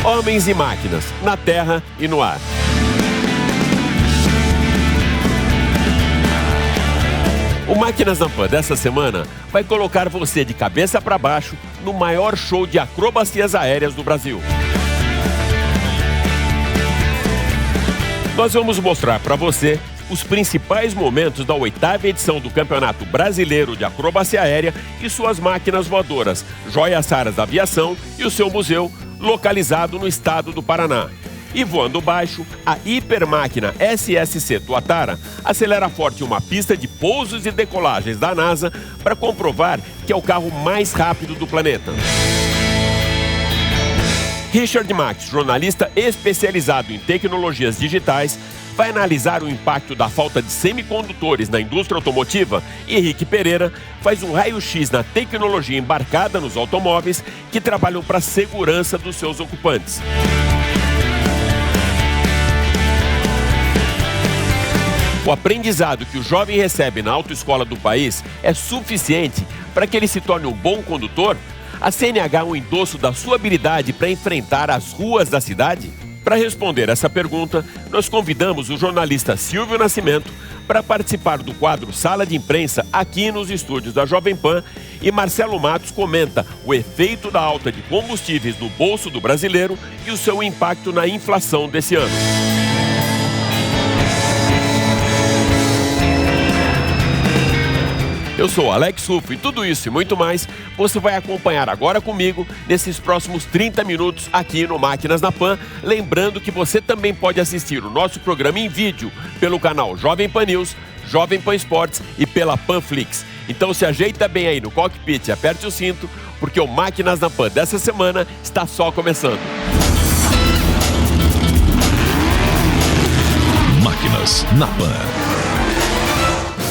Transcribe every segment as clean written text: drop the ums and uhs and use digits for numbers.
Homens e máquinas, na terra e no ar. O Máquinas na Pan dessa semana vai colocar você de cabeça para baixo no maior show de acrobacias aéreas do Brasil. Nós vamos mostrar para você os principais momentos da 8ª edição do Campeonato Brasileiro de Acrobacia Aérea e suas máquinas voadoras, joias raras da aviação e o seu museu, localizado no estado do Paraná. E voando baixo, a hipermáquina SSC Tuatara acelera forte uma pista de pousos e decolagens da NASA para comprovar que é o carro mais rápido do planeta. Richard Max, jornalista especializado em tecnologias digitais, vai analisar o impacto da falta de semicondutores na indústria automotiva e Henrique Pereira faz um raio-x na tecnologia embarcada nos automóveis que trabalham para a segurança dos seus ocupantes. O aprendizado que o jovem recebe na autoescola do país é suficiente para que ele se torne um bom condutor? A CNH um endosso da sua habilidade para enfrentar as ruas da cidade? Para responder essa pergunta, nós convidamos o jornalista Silvio Nascimento para participar do quadro Sala de Imprensa aqui nos estúdios da Jovem Pan e Marcelo Matos comenta o efeito da alta de combustíveis no bolso do brasileiro e o seu impacto na inflação desse ano. Eu sou Alex Rufo e tudo isso e muito mais você vai acompanhar agora comigo nesses próximos 30 minutos aqui no Máquinas na Pan. Lembrando que você também pode assistir o nosso programa em vídeo pelo canal Jovem Pan News, Jovem Pan Esportes e pela Panflix. Então se ajeita bem aí no cockpit e aperte o cinto, porque o Máquinas na Pan dessa semana está só começando. Máquinas na Pan.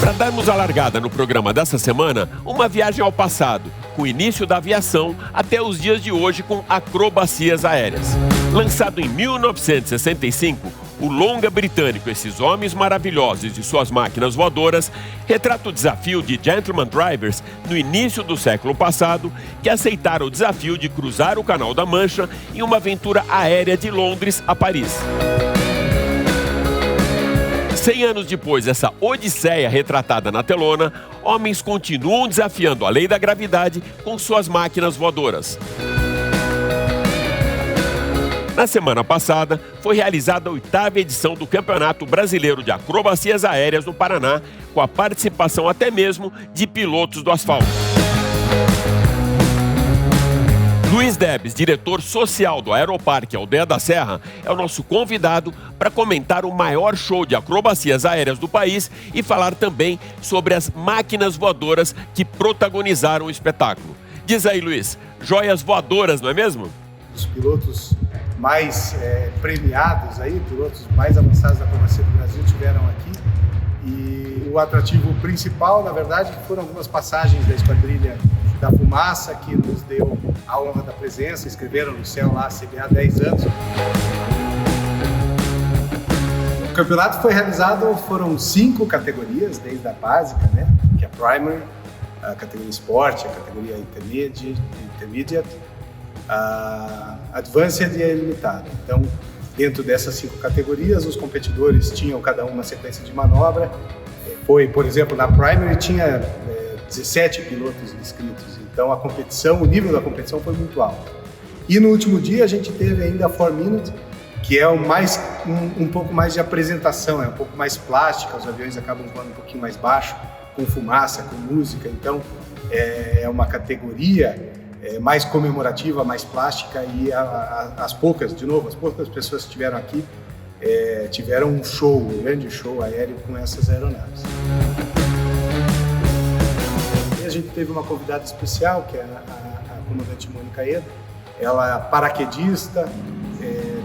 Para darmos a largada no programa dessa semana, uma viagem ao passado, com o início da aviação até os dias de hoje com acrobacias aéreas. Lançado em 1965, o longa britânico Esses Homens Maravilhosos e Suas Máquinas Voadoras retrata o desafio de gentleman drivers no início do século passado que aceitaram o desafio de cruzar o Canal da Mancha em uma aventura aérea de Londres a Paris. 100 anos depois dessa odisseia retratada na telona, homens continuam desafiando a lei da gravidade com suas máquinas voadoras. Na semana passada, foi realizada a 8ª edição do Campeonato Brasileiro de Acrobacias Aéreas no Paraná, com a participação até mesmo de pilotos do asfalto. Luiz Debs, diretor social do Aeroparque Aldeia da Serra, é o nosso convidado para comentar o maior show de acrobacias aéreas do país e falar também sobre as máquinas voadoras que protagonizaram o espetáculo. Diz aí, Luiz, joias voadoras, não é mesmo? Os pilotos mais premiados aí, pilotos mais avançados da acrobacia do Brasil tiveram aqui. E o atrativo principal, na verdade, foram algumas passagens da Esquadrilha da Fumaça, que nos deu a honra da presença, escreveram no céu lá, CBA há 10 anos. O campeonato foi realizado, foram 5 categorias, desde a básica, né, que é a Primary, a categoria Sport, a categoria Intermediate, a Advanced e a Limitada. Então, dentro dessas 5 categorias, os competidores tinham cada uma sequência de manobra. Foi, por exemplo, na Primary tinha 17 pilotos inscritos, então a competição, o nível da competição foi muito alto. E no último dia a gente teve ainda a 4 Minute, que é um pouco mais de apresentação, é um pouco mais plástica, os aviões acabam voando um pouquinho mais baixo, com fumaça, com música, então é uma categoria mais comemorativa, mais plástica, e as poucas pessoas que estiveram aqui tiveram um grande show aéreo com essas aeronaves. A gente teve uma convidada especial, que é a comandante Mônica Eda. Ela é paraquedista,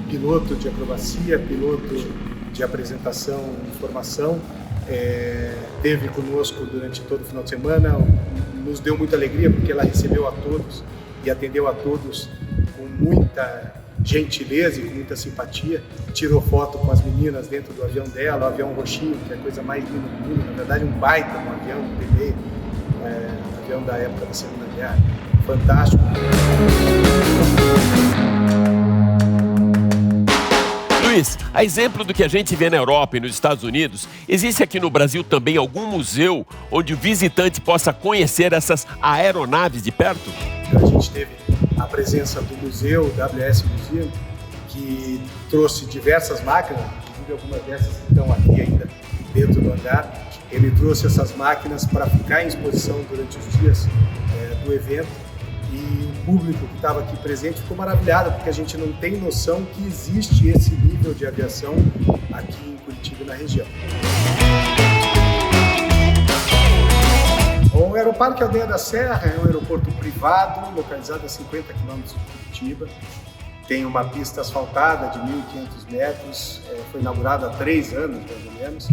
piloto de acrobacia, piloto de apresentação e formação. Esteve conosco durante todo o final de semana, nos deu muita alegria porque ela recebeu a todos e atendeu a todos com muita gentileza e com muita simpatia. Tirou foto com as meninas dentro do avião dela, o avião roxinho, que é a coisa mais linda do mundo, na verdade um baita um avião, um bebê. Avião da época da Segunda Guerra, fantástico. Luiz, a exemplo do que a gente vê na Europa e nos Estados Unidos, existe aqui no Brasil também algum museu onde o visitante possa conhecer essas aeronaves de perto? A gente teve a presença do museu, WS Museum, que trouxe diversas máquinas, inclusive algumas dessas que estão aqui ainda dentro do hangar. Ele trouxe essas máquinas para ficar em exposição durante os dias do evento, e o público que estava aqui presente ficou maravilhado, porque a gente não tem noção que existe esse nível de aviação aqui em Curitiba e na região. O Aeroparque Aldeia da Serra é um aeroporto privado, localizado a 50 quilômetros de Curitiba. Tem uma pista asfaltada de 1.500 metros, foi inaugurado há 3 anos, mais ou menos.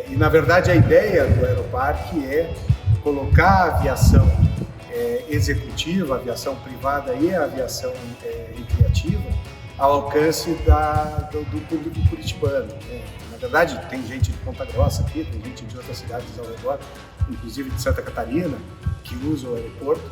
E, na verdade, a ideia do aeroparque é colocar a aviação executiva, a aviação privada e a aviação recreativa ao alcance do público curitibano. Na verdade, tem gente de Ponta Grossa aqui, tem gente de outras cidades ao redor, inclusive de Santa Catarina, que usa o aeroporto,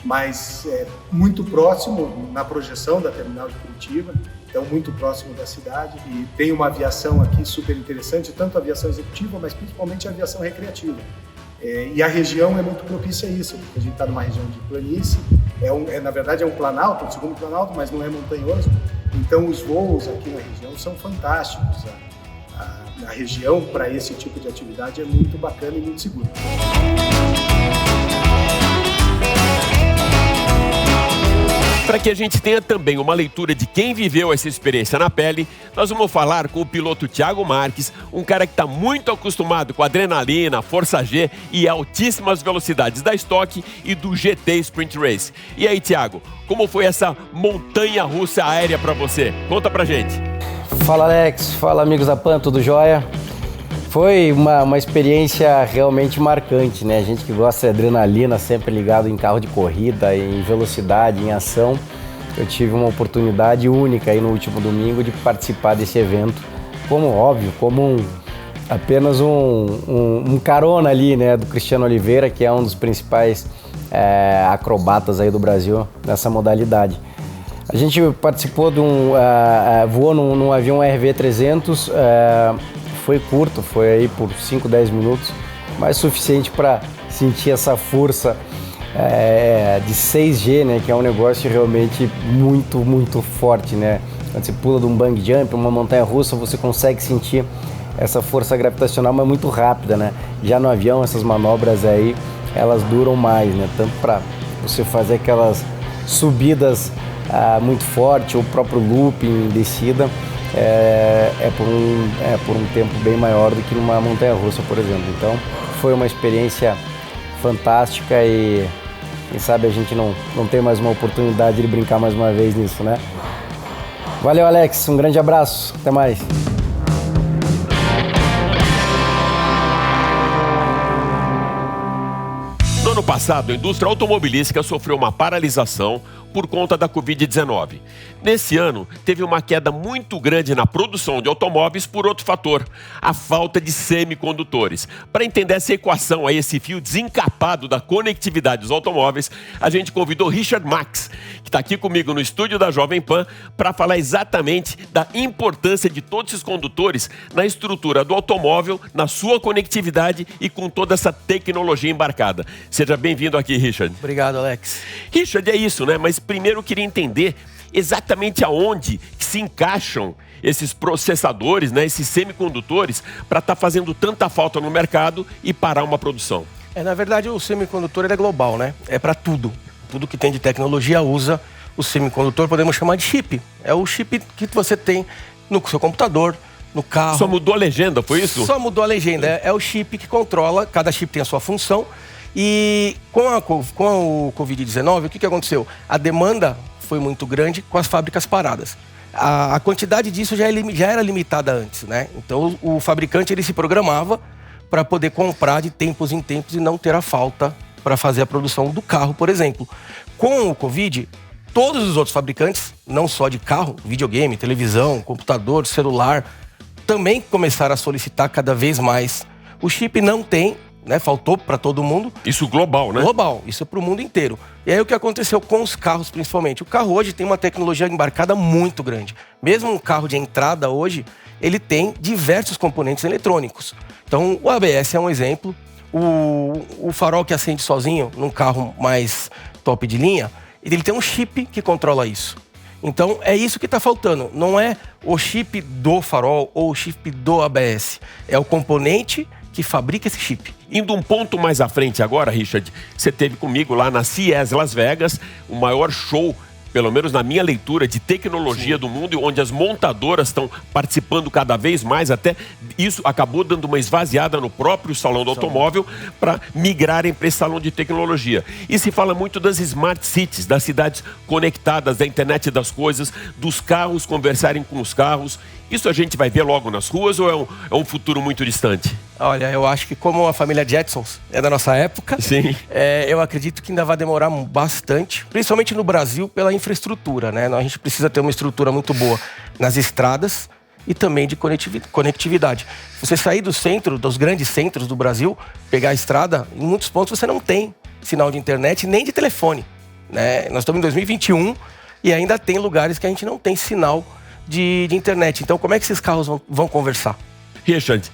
mas muito próximo na projeção da terminal de Curitiba, então muito próximo da cidade, e tem uma aviação aqui super interessante, tanto a aviação executiva, mas principalmente a aviação recreativa. E a região é muito propícia a isso, porque a gente está numa região de planície, na verdade é um planalto, um segundo planalto, mas não é montanhoso, então os voos aqui na região são fantásticos. A região para esse tipo de atividade é muito bacana e muito segura. Para que a gente tenha também uma leitura de quem viveu essa experiência na pele, nós vamos falar com o piloto Thiago Marques, um cara que está muito acostumado com adrenalina, força G e altíssimas velocidades da Stock e do GT Sprint Race. E aí, Thiago, como foi essa montanha-russa aérea para você? Conta pra gente. Fala, Alex. Fala, amigos da PAN, tudo jóia? Foi uma experiência realmente marcante, né? A gente que gosta de adrenalina, sempre ligado em carro de corrida, em velocidade, em ação. Eu tive uma oportunidade única aí no último domingo de participar desse evento, como apenas um carona ali, né? Do Cristiano Oliveira, que é um dos principais acrobatas aí do Brasil nessa modalidade. A gente participou voou num avião RV300, foi curto, foi aí por 5, 10 minutos, mas suficiente para sentir essa força de 6G, né, que é um negócio realmente muito, muito forte, né? Quando você pula de um bungee jump, uma montanha-russa, você consegue sentir essa força gravitacional, mas muito rápida, né? Já no avião, essas manobras aí, elas duram mais, né? Tanto para você fazer aquelas subidas muito forte, ou o próprio looping, descida, por um tempo bem maior do que numa montanha-russa, por exemplo. Então, foi uma experiência fantástica e quem sabe a gente não tem mais uma oportunidade de brincar mais uma vez nisso, né? Valeu, Alex. Um grande abraço. Até mais. No ano passado, a indústria automobilística sofreu uma paralisação por conta da Covid-19. Nesse ano, teve uma queda muito grande na produção de automóveis por outro fator, a falta de semicondutores. Para entender essa equação, aí, esse fio desencapado da conectividade dos automóveis, a gente convidou Richard Max, que está aqui comigo no estúdio da Jovem Pan, para falar exatamente da importância de todos esses condutores na estrutura do automóvel, na sua conectividade e com toda essa tecnologia embarcada. Seja bem-vindo aqui, Richard. Obrigado, Alex. Richard, é isso, né? Mas primeiro eu queria entender exatamente aonde que se encaixam esses processadores, né? Esses semicondutores, para estar fazendo tanta falta no mercado e parar uma produção. Na verdade, o semicondutor ele é global, né? É para tudo. Tudo que tem de tecnologia usa o semicondutor, podemos chamar de chip. É o chip que você tem no seu computador, no carro. Só mudou a legenda, foi isso? Só mudou a legenda. É o chip que controla, cada chip tem a sua função. E com o Covid-19, o que aconteceu? A demanda foi muito grande com as fábricas paradas. A quantidade disso já era limitada antes, né? Então o fabricante ele se programava para poder comprar de tempos em tempos e não ter a falta para fazer a produção do carro, por exemplo. Com o Covid, todos os outros fabricantes, não só de carro, videogame, televisão, computador, celular, também começaram a solicitar cada vez mais. O chip não tem, né? Faltou para todo mundo. Isso global, né? Global, isso é para o mundo inteiro. E aí o que aconteceu com os carros, principalmente? O carro hoje tem uma tecnologia embarcada muito grande. Mesmo um carro de entrada hoje, ele tem diversos componentes eletrônicos. Então o ABS é um exemplo. O farol que acende sozinho num carro mais top de linha, ele tem um chip que controla isso. Então é isso que está faltando. Não é o chip do farol ou o chip do ABS. É o componente que fabrica esse chip. Indo um ponto mais à frente agora, Richard, você esteve comigo lá na CES Las Vegas, o maior show, pelo menos na minha leitura, de tecnologia do mundo, onde as montadoras estão participando cada vez mais, até isso acabou dando uma esvaziada no próprio salão do automóvel para migrarem para esse salão de tecnologia. E se fala muito das smart cities, das cidades conectadas, da internet das coisas, dos carros conversarem com os carros. Isso a gente vai ver logo nas ruas ou é um futuro muito distante? Olha, eu acho que como a família Jetsons é da nossa época, sim, eu acredito que ainda vai demorar bastante, principalmente no Brasil, pela infraestrutura, né? A gente precisa ter uma estrutura muito boa nas estradas e também de conectividade. Você sair do centro, dos grandes centros do Brasil, pegar a estrada, em muitos pontos você não tem sinal de internet nem de telefone, né? Nós estamos em 2021 e ainda tem lugares que a gente não tem sinal de internet. Então, como é que esses carros vão conversar? Richard,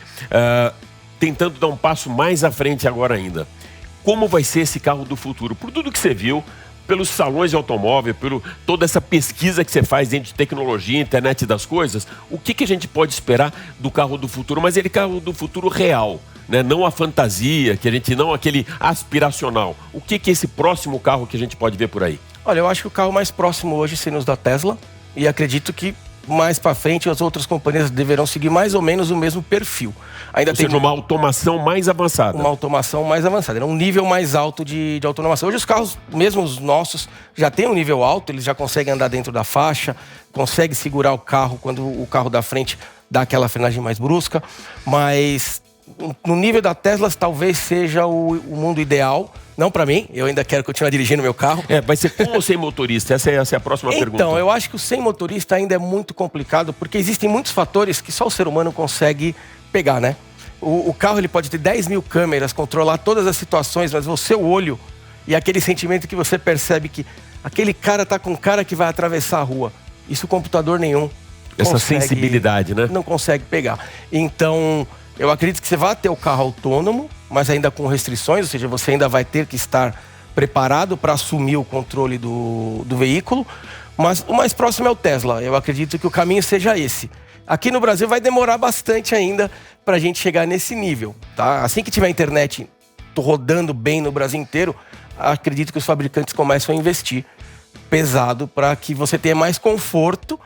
tentando dar um passo mais à frente agora ainda, como vai ser esse carro do futuro? Por tudo que você viu, pelos salões de automóvel, por toda essa pesquisa que você faz dentro de tecnologia, internet das coisas, o que a gente pode esperar do carro do futuro? Mas ele carro do futuro real, né? Não a fantasia, não aquele aspiracional. O que é esse próximo carro que a gente pode ver por aí? Olha, eu acho que o carro mais próximo hoje seria os da Tesla, e acredito que mais para frente as outras companhias deverão seguir mais ou menos o mesmo perfil. Ou seja, uma automação mais avançada. Uma automação mais avançada, um nível mais alto de automação. Hoje os carros, mesmo os nossos, já têm um nível alto, eles já conseguem andar dentro da faixa, conseguem segurar o carro quando o carro da frente dá aquela frenagem mais brusca, mas no nível da Tesla talvez seja o mundo ideal. Não para mim, eu ainda quero continuar dirigindo meu carro. Vai ser com ou sem motorista? Essa é a próxima pergunta. Então, eu acho que o sem motorista ainda é muito complicado, porque existem muitos fatores que só o ser humano consegue pegar, né? O carro ele pode ter 10 mil câmeras, controlar todas as situações, mas o seu olho e aquele sentimento que você percebe que aquele cara tá com um cara que vai atravessar a rua. Isso computador nenhum essa sensibilidade, né? Não consegue pegar. Então, eu acredito que você vai ter o carro autônomo, mas ainda com restrições, ou seja, você ainda vai ter que estar preparado para assumir o controle do veículo. Mas o mais próximo é o Tesla. Eu acredito que o caminho seja esse. Aqui no Brasil vai demorar bastante ainda para a gente chegar nesse nível, tá? Assim que tiver a internet rodando bem no Brasil inteiro, acredito que os fabricantes começam a investir pesado para que você tenha mais conforto,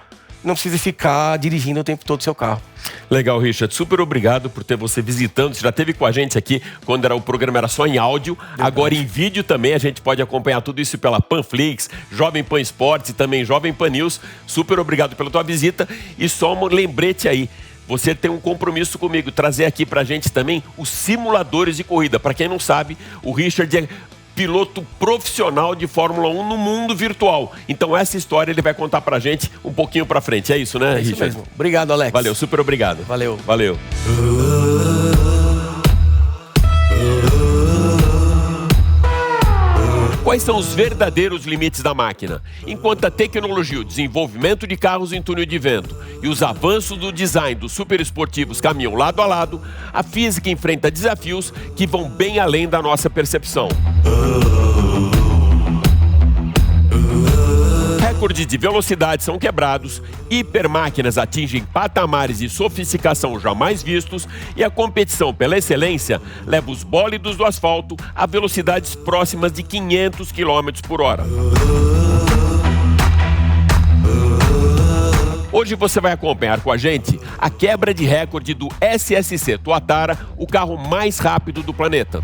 não precise ficar dirigindo o tempo todo o seu carro. Legal, Richard. Super obrigado por ter você visitando. Você já esteve com a gente aqui quando o programa era só em áudio. Verdade. Agora em vídeo também a gente pode acompanhar tudo isso pela Panflix, Jovem Pan Esportes e também Jovem Pan News. Super obrigado pela tua visita. E só um lembrete aí. Você tem um compromisso comigo, trazer aqui pra gente também os simuladores de corrida. Para quem não sabe, o Richard é piloto profissional de Fórmula 1 no mundo virtual. Então essa história ele vai contar pra gente um pouquinho pra frente. É isso, né, Richard? Isso mesmo. Obrigado, Alex. Valeu, super obrigado. Valeu. Valeu. Quais são os verdadeiros limites da máquina? Enquanto a tecnologia, o desenvolvimento de carros em túnel de vento e os avanços do design dos superesportivos caminham lado a lado, a física enfrenta desafios que vão bem além da nossa percepção. Recordes de velocidade são quebrados, hipermáquinas atingem patamares de sofisticação jamais vistos e a competição pela excelência leva os bólidos do asfalto a velocidades próximas de 500 km por hora. Hoje você vai acompanhar com a gente a quebra de recorde do SSC Tuatara, o carro mais rápido do planeta.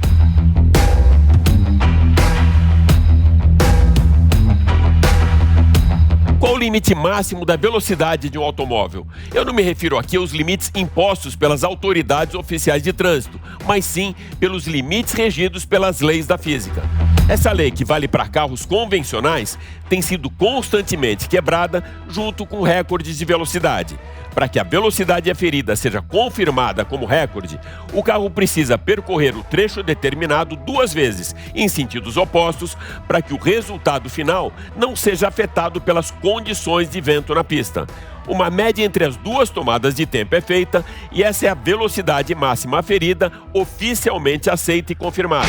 Qual o limite máximo da velocidade de um automóvel? Eu não me refiro aqui aos limites impostos pelas autoridades oficiais de trânsito, mas sim pelos limites regidos pelas leis da física. Essa lei, que vale para carros convencionais, tem sido constantemente quebrada junto com recordes de velocidade. Para que a velocidade aferida seja confirmada como recorde, o carro precisa percorrer o trecho determinado 2 vezes, em sentidos opostos, para que o resultado final não seja afetado pelas condições de vento na pista. Uma média entre as 2 tomadas de tempo é feita e essa é a velocidade máxima aferida, oficialmente aceita e confirmada.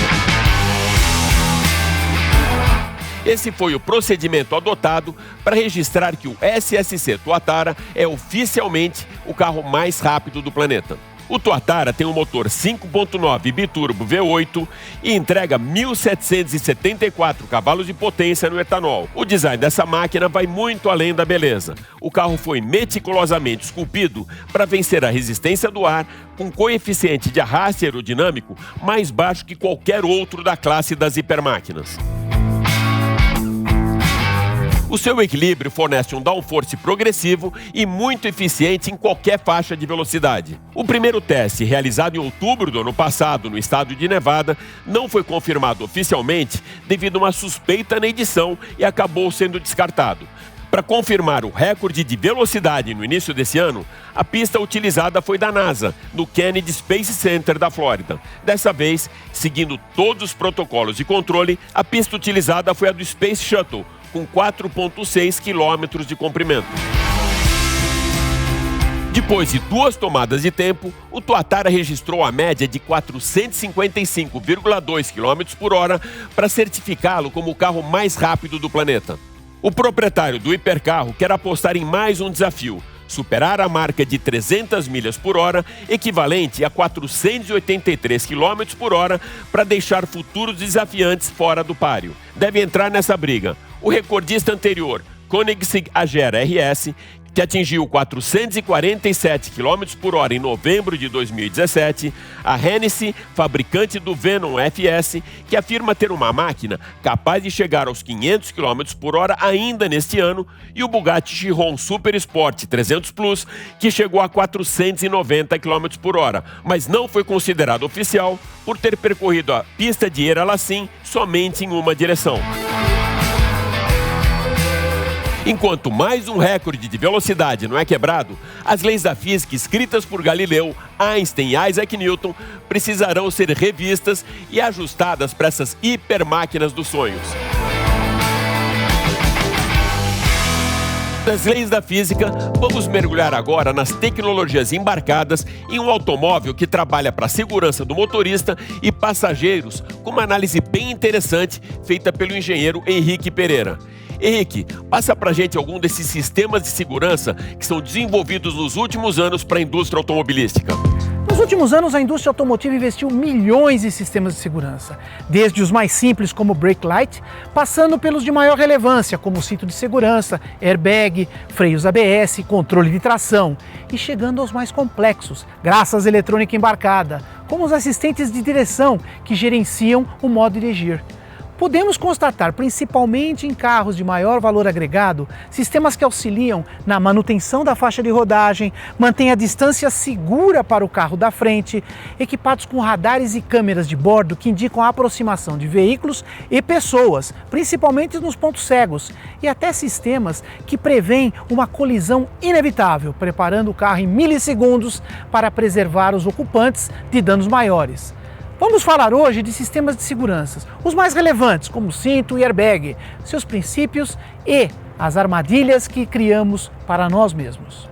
Esse foi o procedimento adotado para registrar que o SSC Tuatara é oficialmente o carro mais rápido do planeta. O Tuatara tem um motor 5.9 biturbo V8 e entrega 1.774 cavalos de potência no etanol. O design dessa máquina vai muito além da beleza. O carro foi meticulosamente esculpido para vencer a resistência do ar, com coeficiente de arraste aerodinâmico mais baixo que qualquer outro da classe das hipermáquinas. O seu equilíbrio fornece um downforce progressivo e muito eficiente em qualquer faixa de velocidade. O primeiro teste, realizado em outubro do ano passado no estado de Nevada, não foi confirmado oficialmente devido a uma suspeita na edição e acabou sendo descartado. Para confirmar o recorde de velocidade no início desse ano, a pista utilizada foi da NASA, no Kennedy Space Center da Flórida. Dessa vez, seguindo todos os protocolos de controle, a pista utilizada foi a do Space Shuttle, com 4,6 quilômetros de comprimento. Depois de 2 tomadas de tempo, o Tuatara registrou a média de 455,2 km por hora para certificá-lo como o carro mais rápido do planeta. O proprietário do hipercarro quer apostar em mais um desafio: superar a marca de 300 milhas por hora, equivalente a 483 km por hora, para deixar futuros desafiantes fora do páreo. Deve entrar nessa briga o recordista anterior, Koenigsegg Agera RS, que atingiu 447 km por hora em novembro de 2017, a Hennessy, fabricante do Venom FS, que afirma ter uma máquina capaz de chegar aos 500 km por hora ainda neste ano, e o Bugatti Chiron Super Sport 300 Plus, que chegou a 490 km por hora, mas não foi considerado oficial por ter percorrido a pista de Era-Lacim somente em uma direção. Enquanto mais um recorde de velocidade não é quebrado, as leis da física escritas por Galileu, Einstein e Isaac Newton precisarão ser revistas e ajustadas para essas hipermáquinas dos sonhos. Das leis da física, vamos mergulhar agora nas tecnologias embarcadas em um automóvel que trabalha para a segurança do motorista e passageiros, com uma análise bem interessante feita pelo engenheiro Henrique Pereira. Henrique, passa pra gente algum desses sistemas de segurança que são desenvolvidos nos últimos anos para a indústria automobilística. Nos últimos anos, a indústria automotiva investiu milhões em sistemas de segurança, desde os mais simples, como o brake light, passando pelos de maior relevância, como o cinto de segurança, airbag, freios ABS, controle de tração, e chegando aos mais complexos, graças à eletrônica embarcada, como os assistentes de direção que gerenciam o modo dirigir. Podemos constatar, principalmente em carros de maior valor agregado, sistemas que auxiliam na manutenção da faixa de rodagem, mantêm a distância segura para o carro da frente, equipados com radares e câmeras de bordo que indicam a aproximação de veículos e pessoas, principalmente nos pontos cegos, e até sistemas que prevêem uma colisão inevitável, preparando o carro em milissegundos para preservar os ocupantes de danos maiores. Vamos falar hoje de sistemas de segurança, os mais relevantes, como o cinto e airbag, seus princípios e as armadilhas que criamos para nós mesmos.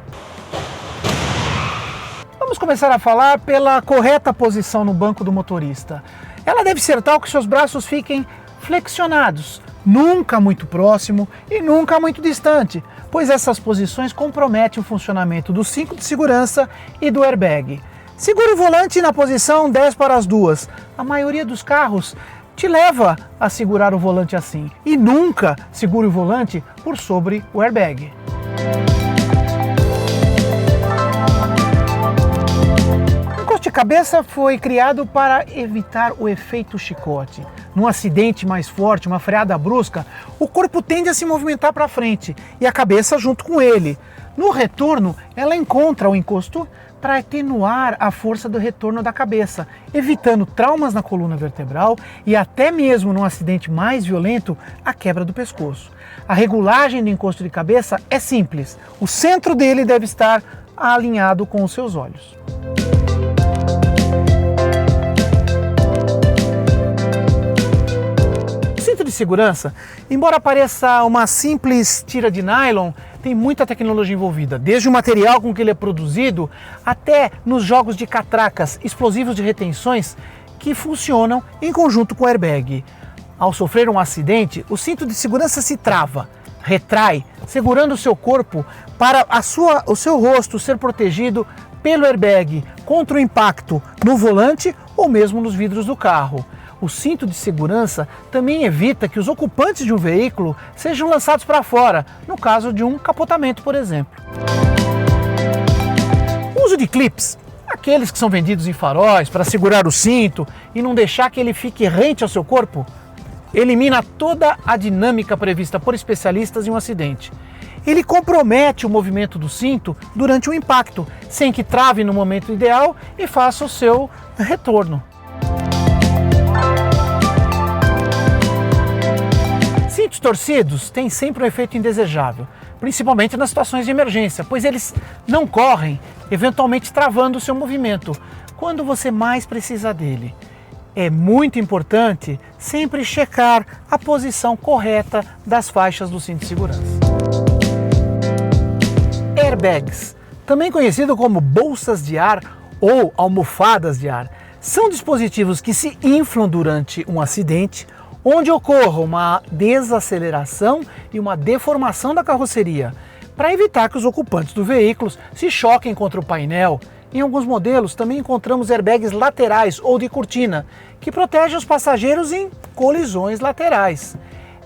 Vamos começar a falar pela correta posição no banco do motorista. Ela deve ser tal que seus braços fiquem flexionados, nunca muito próximo e nunca muito distante, pois essas posições comprometem o funcionamento do cinto de segurança e do airbag. Segure o volante na posição 10 para as 2. A maioria dos carros te leva a segurar o volante assim. E nunca segure o volante por sobre o airbag. O encosto de cabeça foi criado para evitar o efeito chicote. num acidente mais forte, uma freada brusca, o corpo tende a se movimentar para frente e a cabeça junto com ele. No retorno, ela encontra o encosto para atenuar a força do retorno da cabeça, evitando traumas na coluna vertebral e até mesmo num acidente mais violento, a quebra do pescoço. A regulagem do encosto de cabeça é simples. O centro dele deve estar alinhado com os seus olhos. O cinto de segurança, embora pareça uma simples tira de nylon, tem muita tecnologia envolvida, desde o material com que ele é produzido até nos jogos de catracas, explosivos de retenções que funcionam em conjunto com o airbag. Ao sofrer um acidente, o cinto de segurança se trava, retrai, segurando o seu corpo para o seu rosto ser protegido pelo airbag contra o impacto no volante ou mesmo nos vidros do carro. O cinto de segurança também evita que os ocupantes de um veículo sejam lançados para fora, no caso de um capotamento, por exemplo. O uso de clips, aqueles que são vendidos em faróis para segurar o cinto e não deixar que ele fique rente ao seu corpo, elimina toda a dinâmica prevista por especialistas em um acidente. Ele compromete o movimento do cinto durante o impacto, sem que trave no momento ideal e faça o seu retorno. Cintos torcidos têm sempre um efeito indesejável, principalmente nas situações de emergência, pois eles não correm, eventualmente travando o seu movimento, quando você mais precisa dele. É muito importante sempre checar a posição correta das faixas do cinto de segurança. Airbags, também conhecido como bolsas de ar ou almofadas de ar, são dispositivos que se inflam durante um acidente, onde ocorra uma desaceleração e uma deformação da carroceria, para evitar que os ocupantes do veículo se choquem contra o painel. Em alguns modelos também encontramos airbags laterais ou de cortina, que protegem os passageiros em colisões laterais.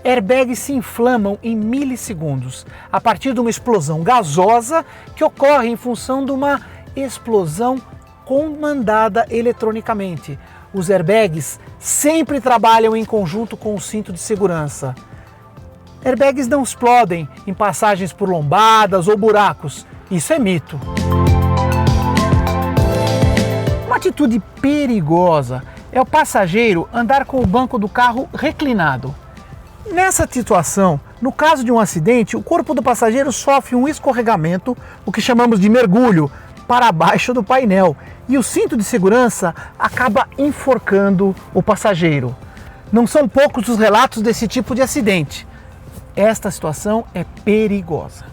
Airbags se inflamam em milissegundos, a partir de uma explosão gasosa que ocorre em função de uma explosão comandada eletronicamente. Os airbags sempre trabalham em conjunto com o cinto de segurança. Airbags não explodem em passagens por lombadas ou buracos. Isso é mito. Uma atitude perigosa é o passageiro andar com o banco do carro reclinado. Nessa situação, no caso de um acidente, o corpo do passageiro sofre um escorregamento, o que chamamos de mergulho, para baixo do painel, e o cinto de segurança acaba enforcando o passageiro. Não são poucos os relatos desse tipo de acidente. Esta situação é perigosa.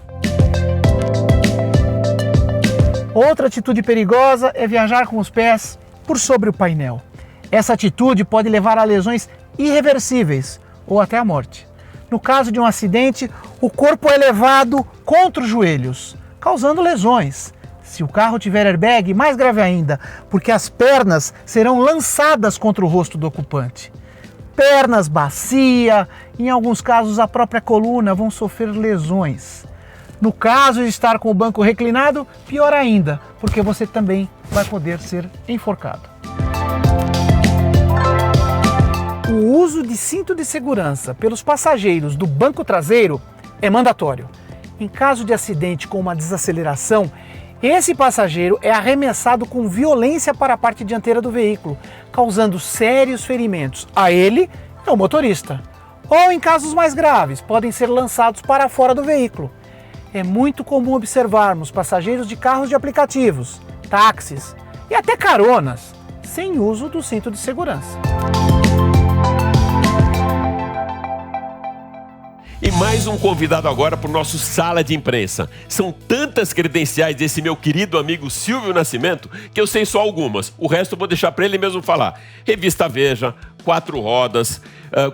Outra atitude perigosa é viajar com os pés por sobre o painel. Essa atitude pode levar a lesões irreversíveis ou até a morte. No caso de um acidente, o corpo é levado contra os joelhos, causando lesões. Se o carro tiver airbag, mais grave ainda, porque as pernas serão lançadas contra o rosto do ocupante. Pernas, bacia, em alguns casos a própria coluna vão sofrer lesões. No caso de estar com o banco reclinado, pior ainda, porque você também vai poder ser enforcado. O uso de cinto de segurança pelos passageiros do banco traseiro é mandatório. Em caso de acidente com uma desaceleração, esse passageiro é arremessado com violência para a parte dianteira do veículo, causando sérios ferimentos a ele e ao motorista. Ou, em casos mais graves, podem ser lançados para fora do veículo. É muito comum observarmos passageiros de carros de aplicativos, táxis e até caronas sem uso do cinto de segurança. E mais um convidado agora para o nosso Sala de Imprensa. São tantas credenciais desse meu querido amigo Silvio Nascimento que eu sei só algumas. O resto eu vou deixar para ele mesmo falar. Revista Veja, 4 Rodas,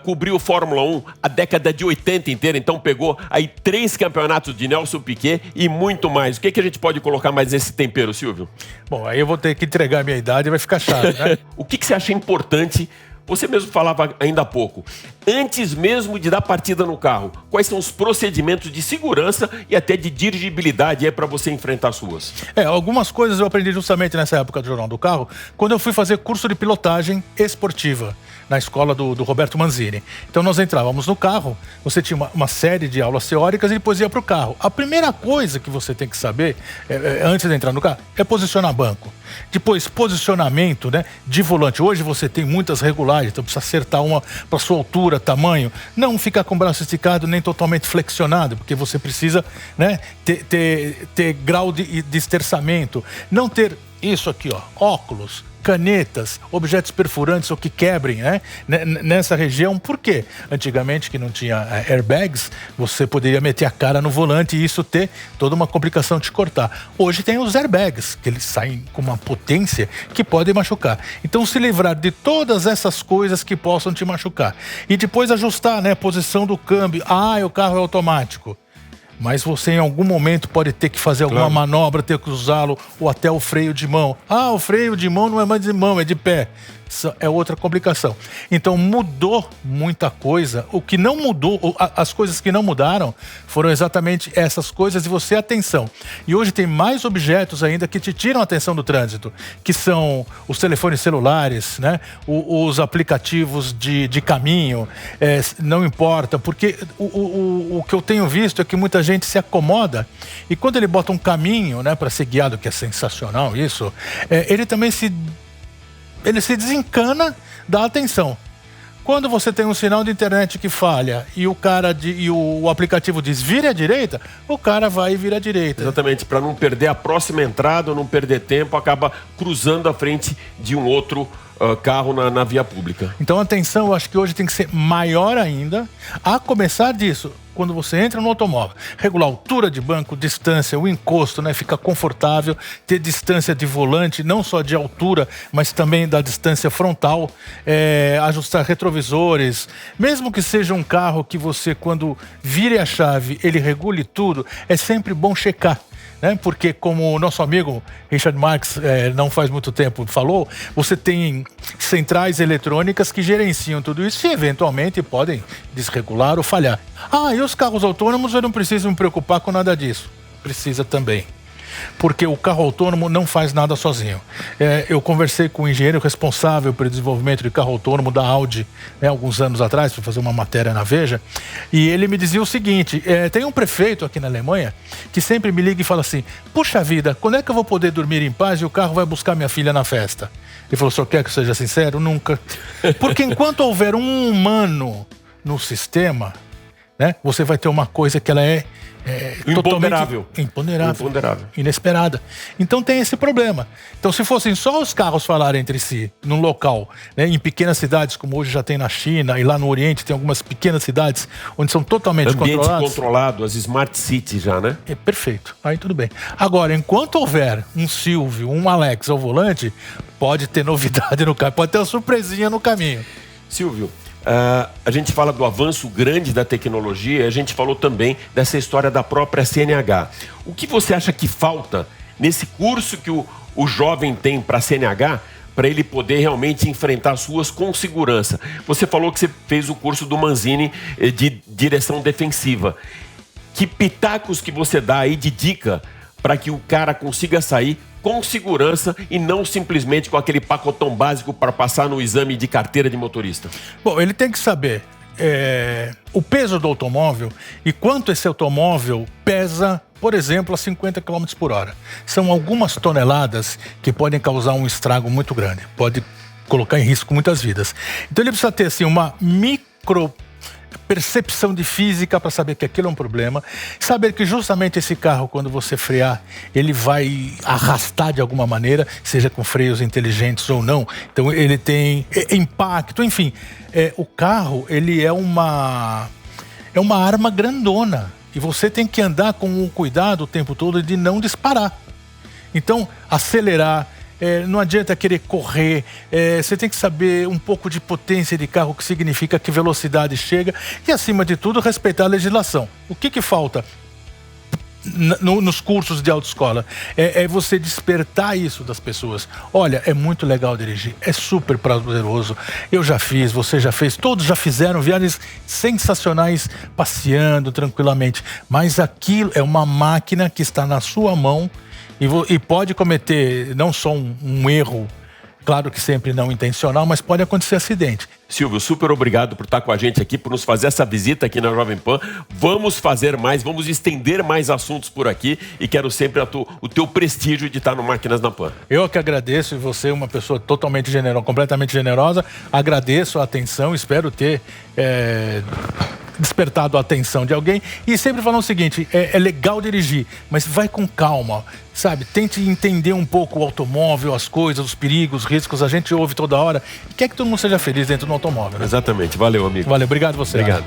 cobriu Fórmula 1 a década de 80 inteira, então pegou aí 3 campeonatos de Nelson Piquet e muito mais. O que a gente pode colocar mais nesse tempero, Silvio? Bom, aí eu vou ter que entregar a minha idade e vai ficar chato, né? O que você acha importante? Você mesmo falava ainda há pouco, antes mesmo de dar partida no carro, quais são os procedimentos de segurança e até de dirigibilidade para você enfrentar as ruas? Algumas coisas eu aprendi justamente nessa época do Jornal do Carro, quando eu fui fazer curso de pilotagem esportiva. na escola do Roberto Manzini. Então nós entrávamos no carro, você tinha uma série de aulas teóricas e depois ia para o carro. A primeira coisa que você tem que saber, antes de entrar no carro, é posicionar banco. Depois, posicionamento, né, de volante. Hoje você tem muitas regulagens, então precisa acertar uma para sua altura, tamanho. Não ficar com o braço esticado nem totalmente flexionado, porque você precisa, né, ter grau de esterçamento. Não ter isso aqui, ó, óculos, canetas, objetos perfurantes ou que quebrem, né, nessa região. Por quê? Antigamente, que não tinha airbags, você poderia meter a cara no volante e isso ter toda uma complicação de te cortar. Hoje tem os airbags, que eles saem com uma potência que podem machucar. Então, se livrar de todas essas coisas que possam te machucar. E depois ajustar, né, a posição do câmbio. O carro é automático. Mas você em algum momento pode ter que fazer alguma manobra, ter que usá-lo, ou até o freio de mão. O freio de mão não é mais de mão, é de pé. Isso é outra complicação. Então mudou muita coisa. O que não mudou, as coisas que não mudaram, foram exatamente essas coisas. E você, atenção. E hoje tem mais objetos ainda que te tiram a atenção do trânsito, que são os telefones celulares, né? Os aplicativos de caminho. Não importa, porque o que eu tenho visto é que muita gente se acomoda e quando ele bota um caminho, né, para ser guiado, que é sensacional isso, ele também se desencana da atenção. Quando você tem um sinal de internet que falha e o aplicativo diz vire à direita, o cara vai e vira à direita. Exatamente, para não perder a próxima entrada ou não perder tempo, acaba cruzando a frente de um outro carro na via pública. Então a atenção, eu acho que hoje tem que ser maior ainda, a começar disso. Quando você entra no automóvel, regular a altura de banco, distância, o encosto, né, ficar confortável, ter distância de volante, não só de altura, mas também da distância frontal, ajustar retrovisores, mesmo que seja um carro que você, quando vire a chave, ele regule tudo, é sempre bom checar. Né? Porque, como o nosso amigo Richard Marx não faz muito tempo falou, você tem centrais eletrônicas que gerenciam tudo isso e eventualmente podem desregular ou falhar. E os carros autônomos, eu não preciso me preocupar com nada disso. Precisa também. Porque o carro autônomo não faz nada sozinho. Eu conversei com o engenheiro responsável pelo desenvolvimento de carro autônomo da Audi, né, alguns anos atrás, para fazer uma matéria na Veja, e ele me dizia o seguinte, tem um prefeito aqui na Alemanha que sempre me liga e fala assim, puxa vida, quando é que eu vou poder dormir em paz e o carro vai buscar minha filha na festa? Ele falou, o senhor quer que eu seja sincero? Nunca. Porque enquanto houver um humano no sistema, né, você vai ter uma coisa que ela é imponderável, inesperada. Então tem esse problema. Então, se fossem só os carros falarem entre si num local, né, em pequenas cidades, como hoje já tem na China e lá no Oriente tem algumas pequenas cidades onde são totalmente controladas. Ambiente controlado, as smart cities já, né? Perfeito. Aí tudo bem. Agora, enquanto houver um Silvio, um Alex ao volante, pode ter novidade no caminho, pode ter uma surpresinha no caminho. Silvio, a gente fala do avanço grande da tecnologia, a gente falou também dessa história da própria CNH. O que você acha que falta nesse curso que o jovem tem para a CNH, para ele poder realmente enfrentar as ruas com segurança? Você falou que você fez o curso do Manzini de direção defensiva. Que pitacos que você dá aí de dica para que o cara consiga sair com segurança e não simplesmente com aquele pacotão básico para passar no exame de carteira de motorista? Bom, ele tem que saber o peso do automóvel e quanto esse automóvel pesa, por exemplo, a 50 km por hora. São algumas toneladas que podem causar um estrago muito grande, pode colocar em risco muitas vidas. Então ele precisa ter assim, uma micro percepção de física para saber que aquilo é um problema, saber que justamente esse carro, quando você frear, ele vai arrastar de alguma maneira, seja com freios inteligentes ou não. Então ele tem impacto, enfim. O carro, ele é uma arma grandona e você tem que andar com o cuidado o tempo todo de não disparar. Então, acelerar, não adianta querer correr, você tem que saber um pouco de potência de carro, que significa que velocidade chega, e acima de tudo respeitar a legislação. O que falta nos cursos de autoescola? É você despertar isso das pessoas. Olha, é muito legal dirigir, é super prazeroso, eu já fiz, você já fez, todos já fizeram viagens sensacionais passeando tranquilamente, mas aquilo é uma máquina que está na sua mão e pode cometer não só um erro Claro que sempre não intencional, mas pode acontecer acidente. Silvio, super obrigado por estar com a gente aqui, por nos fazer essa visita aqui na Jovem Pan. Vamos fazer mais, vamos estender mais assuntos por aqui e quero sempre o teu prestígio de estar no Máquinas na Pan. Eu que agradeço, e você é uma pessoa totalmente generosa, completamente generosa. Agradeço a atenção, espero ter despertado a atenção de alguém. E sempre falando o seguinte, é legal dirigir, mas vai com calma, sabe? Tente entender um pouco o automóvel, as coisas, os perigos, os riscos. A gente ouve toda hora e quer que todo mundo seja feliz dentro do automóvel, né? Exatamente. Valeu, amigo. Valeu, obrigado você. Obrigado.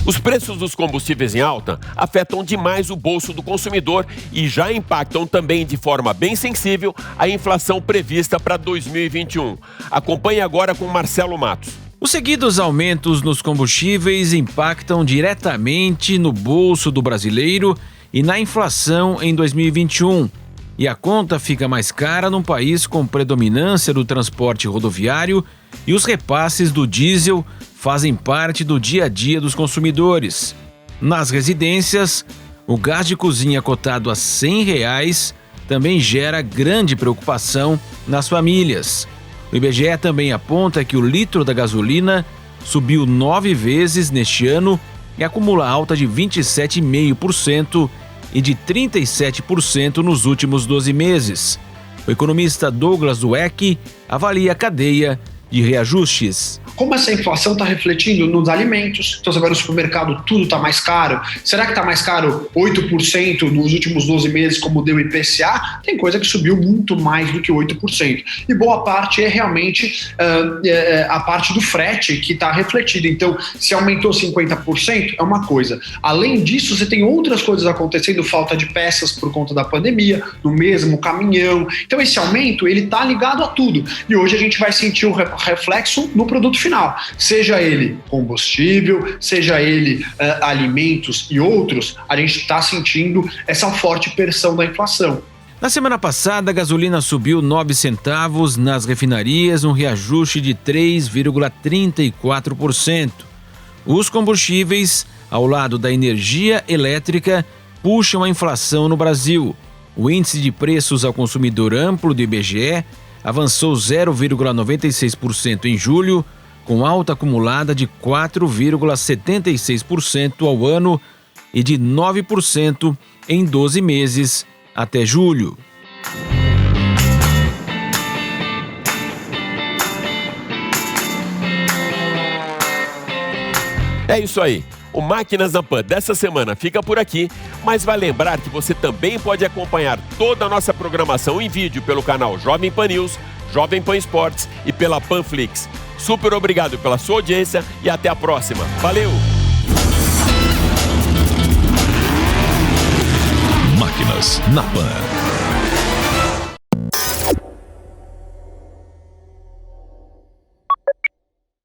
Os preços dos combustíveis em alta afetam demais o bolso do consumidor e já impactam também de forma bem sensível a inflação prevista para 2021. Acompanhe agora com Marcelo Matos. Os seguidos aumentos nos combustíveis impactam diretamente no bolso do brasileiro e na inflação em 2021. E a conta fica mais cara num país com predominância do transporte rodoviário e os repasses do diesel fazem parte do dia a dia dos consumidores. Nas residências, o gás de cozinha cotado a R$ 100 também gera grande preocupação nas famílias. O IBGE também aponta que o litro da gasolina subiu 9 vezes neste ano e acumula alta de 27,5% e de 37% nos últimos 12 meses. O economista Douglas Dweck avalia a cadeia de reajustes. Como essa inflação está refletindo nos alimentos? Então você vai no supermercado, tudo está mais caro. Será que está mais caro 8% nos últimos 12 meses, como deu o IPCA? Tem coisa que subiu muito mais do que 8%. E boa parte é realmente a parte do frete que está refletida. Então, se aumentou 50%, é uma coisa. Além disso, você tem outras coisas acontecendo, falta de peças por conta da pandemia, no mesmo caminhão. Então, esse aumento, ele está ligado a tudo. E hoje a gente vai sentir o reflexo no produto final, seja ele combustível, seja ele alimentos e outros, a gente está sentindo essa forte pressão da inflação. Na semana passada, a gasolina subiu 9 centavos nas refinarias, um reajuste de 3,34%. Os combustíveis, ao lado da energia elétrica, puxam a inflação no Brasil. O índice de preços ao consumidor amplo do IBGE avançou 0,96% em julho, com alta acumulada de 4,76% ao ano e de 9% em 12 meses até julho. É isso aí. O Máquinas na Pan dessa semana fica por aqui, mas vai lembrar que você também pode acompanhar toda a nossa programação em vídeo pelo canal Jovem Pan News, Jovem Pan Esportes e pela Panflix. Super obrigado pela sua audiência e até a próxima. Valeu! Máquinas na Pan.